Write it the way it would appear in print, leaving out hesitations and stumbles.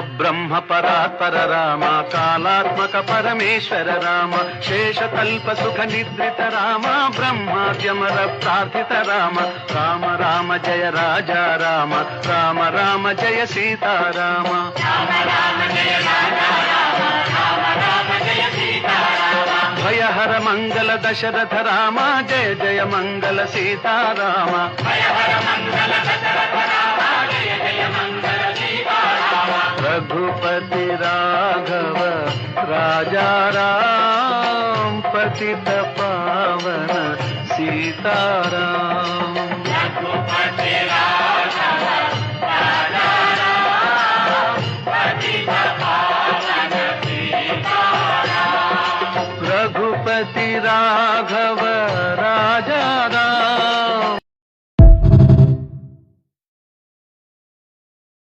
పరబ్రహ్మ పరాత్పర రామ కాలాత్మక పరమేశ్వర రామ శేషకల్ప సుఖ నిద్రిత రామ బ్రహ్మాద్యమర ప్రార్థిత రామ రామ రామ జయ రాజా రామ రామ రామ జయ సీతారామ భయహర మంగళ దశరథ రామ జయ జయ మంగళ సీతారామ रघुपति राघव राजा राम पतित पावन सीताराम रघुपति राघव राजा राम पतित पावन सीताराम रघुपति राघव